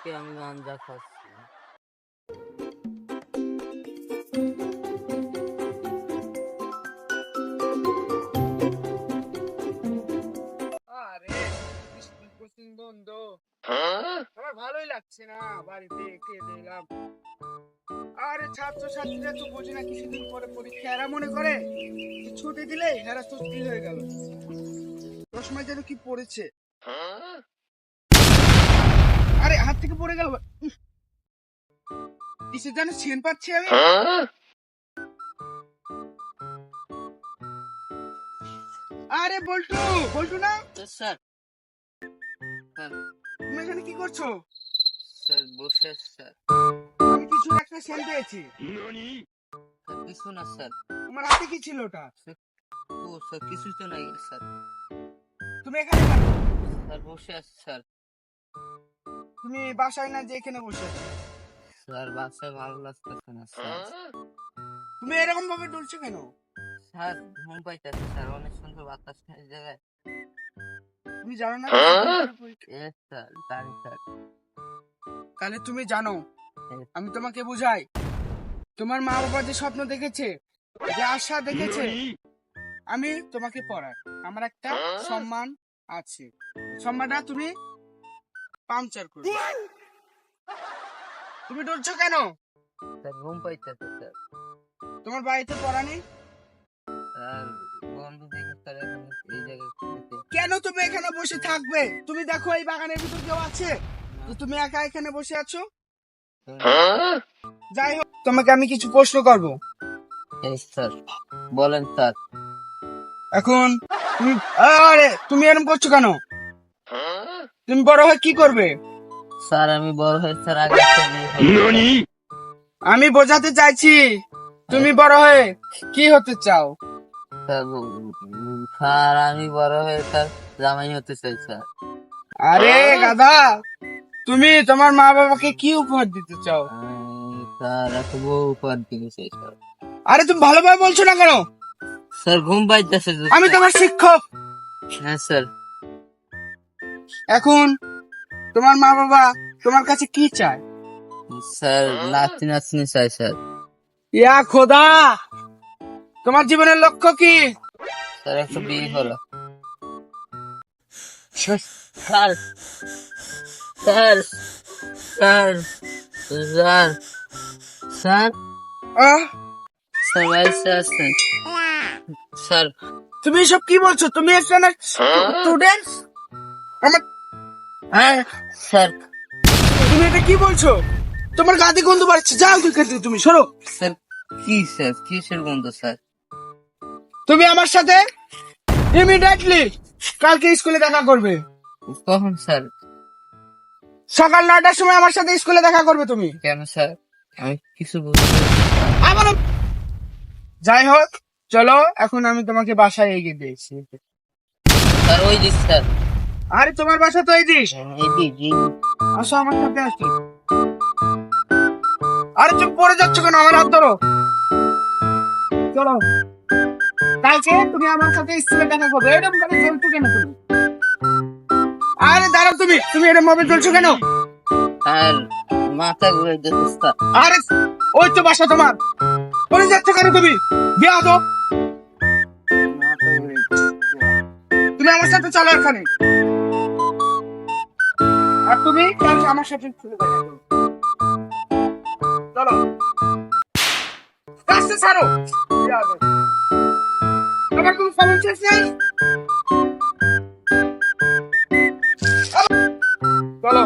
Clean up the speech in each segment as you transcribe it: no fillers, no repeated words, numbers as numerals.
থেকে আমি গাঞ্জা খাচ্ছি। আরে স্কুল কোচিং বন্ধ, আমার ভালোই লাগছে না, বাড়িতে খেয়ে এলাম। আরে ছাত্রছাত্রীরা তো বোঝে না, কিছুদিন পরে পরীক্ষা, এরা মনে করে যে ছুটি দিলে এরা তো ফ্রি হয়ে গেল। চশমা যেন কি পড়েছে, আরে হাত থেকে পড়ে গেল। কিসে যেন সেন পাচ্ছি আমি। আরে বল্টু, বল্টু না? স্যার স্যার তুমি এখানে কি করছো? স্যার বসে আছি স্যার। আমি কিছু একটা সেন পেয়েছি। স্যার কিছু না স্যার। তোমার হাতে কি ছিল ওটা? ও স্যার কিছুই তো নাই স্যার। তুমি এখানে কেন? স্যার বসে আছি স্যার। তুমি বাসায় না যে এখানে বসে আছো? স্যার বাসায় ভালো লাগতেছে না স্যার। তুমি এরকম ভাবে ডুলছো কেন? স্যার ঘুম পাইতেছে স্যার, অনেক সুন্দর বাতাস এই জায়গায়। তুমি জানো না স্যার জানি স্যার। তাহলে তুমি জানো, Yes. আমি তোমাকে বুঝাই। তোমার মা বাবা যে স্বপ্ন দেখেছে, যে আশা দেখেছে, আমি তোমাকে পড়াই। আমার একটা সম্মান আছে, সম্মানটা তুমি পাংচার করবে। তুমি ডরছো কেন? স্যার ঘুম পাইতেছে স্যার। তোমার বাড়িতে পড়া নেই? স্যার বন্ধু দেখে স্যার এখন এই জায়গায় খেতে। কেন তুমি এখানে বসে থাকবে? তুমি দেখো এই বাগানের ভিতর কেউ আছে, তো তুমি একা এখানে বসে আছো। যাই হোক, তোমাকে আমি কিছু প্রশ্ন করবো। স্যার বলেন স্যার। এখন তুমি, আরে তুমি এরকম করছো কেন? তুমি বড় হয়ে কি করবে? স্যার আমি বড় হয়ে স্যার আগে একটা বিয়ে করব। আমি বোঝাতে চাইছি, তুমি বড় হয়ে কি হতে চাও? স্যার স্যার আমি বড় হয়ে স্যার জামাই হতে চাই স্যার। আরে গাধা, তুমি তোমার মা বাবাকে কি উপহার দিতে চাও? স্যার একটা বউ উপহার দিতে চাই স্যার। আরে তুমি ভালোভাবে বলছো না কেন? স্যার ঘুম পাইতেছে। আমি তোমার শিক্ষক। হ্যাঁ স্যার। এখন তোমার মা বাবা তোমার কাছে কি চায়? স্যার নাতি নাতনি চাই স্যার। ইয়া খোদা, তোমার জীবনের লক্ষ্য কি? স্যার একটা বিয়ে হলো। Sir sir sir sir sir আহ, স্যার বাড়িতে আসছেন স্যার। তুমি এসব কি বলছো? তুমি একজন স্টুডেন্ট। আমার, হ্যাঁ, স্যার তুমি এটা কি বলছো? তোমার গাদি গন্ধ বাড়ছে, যাও এখান থেকে, তুমি সরো। স্যার কি স্যার কিসের বন্ধু স্যার? তুমি আমার সাথে ইমিডিয়েটলি কালকে স্কুলে দেখা করবে। কখন স্যার? সকাল 9টার সময় আমার সাথে স্কুলে দেখা করবে তুমি। কেন স্যার? আমি কিছু বুঝতে পারছি না। আবারও, যাই হোক, চলো এখন আমি তোমাকে বাসায় এগিয়ে দিয়েছি। স্যার ওই দিক স্যার। আরে তোমার বাসা তো এই দিস, এই দিক আসো আমার সাথে আসো। আরে তুমি পড়ে যাচ্ছ কেন? আমার হাত ধরো, চলো। কালকে তুমি আমার সাথে স্কুলে দেখা করবে। এরকম করে চলছো কেন তুমি? আরে দাঁড়াও, তুমি তুমি এরকম ভাবে চলছো কেন? স্যার মাথা ঘুরে যেতে স্যার। আরে ওই তো বাসা তোমার, পড়ে যাচ্ছ কেন তুমি? বিয়া তো, মাথা ঘুরে তুমি আমার সাথে চলো এখানে। আর তুমি কালকে আমার সাথে স্কুলে দেখা করবে। চলো, কাজটা ছাড়ো। বিয়া তো। আমার কোনো সমস্যা নেই, চলো।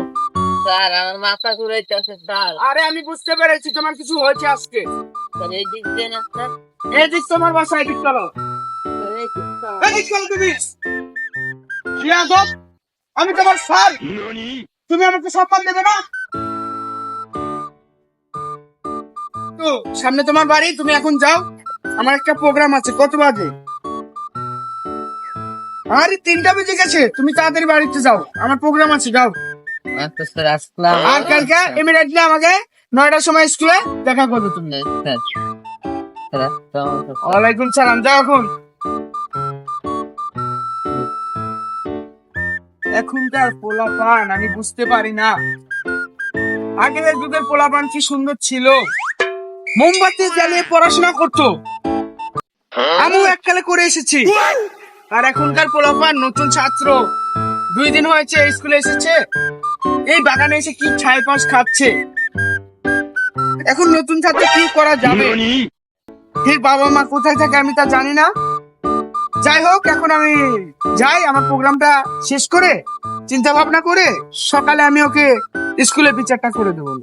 স্যার আমার মাথা ঘুরাইতেছে স্যার। আরে আমি বুঝতে পেরেছি তোমার কিছু হয়েছে আজকে। স্যার এই দিক দিয়ে না স্যার। এদিক তোমার বাসা, এদিক চলো। স্যার এই দিক স্যার। এদিক চলো তুমি। বিয়া তো, আমি তোমার স্যার, তুমি আমাকে সম্মান দেবে না? তো সামনে তোমার বাড়ি, তুমি এখন যাও, আমার একটা প্রোগ্রাম আছে। কত বাজে? আরে 3টা বেজে গেছে, তুমি তাড়াতাড়ি বাড়িতে যাও, আমার প্রোগ্রাম আছে, যাও। আচ্ছা স্যার আসলাম। আর কালকে ইমিডিয়েটলি আমাকে 9টার সময় স্কুলে দেখা করবে তুমি। স্যার স্যার আসসালামু আলাইকুম। ওয়ালাইকুম সালাম, যাও এখন। এখনকার পোলাপান আমি বুঝতে পারি না, আগের যুগের পোলাপান কি সুন্দর ছিল, মোমবাতি জ্বালিয়ে পড়াশোনা করতো, আমিও এককালে করে এসেছি। আর এখনকার পোলাপান নতুন ছাত্র, 2 দিন হয়েছে স্কুলে এসেছে, এই বাগানে এসে কি ছাই পাশ খাচ্ছে। এখন নতুন ছাত্র কি করা যাবে, এর বাবা মা কোথায় থাকে আমি তা জানি না। যাই হোক, এখন আমি যাই, আমার প্রোগ্রামটা শেষ করে চিন্তা ভাবনা করে সকালে আমি ওকে স্কুলে বিচারটা করে দেবো।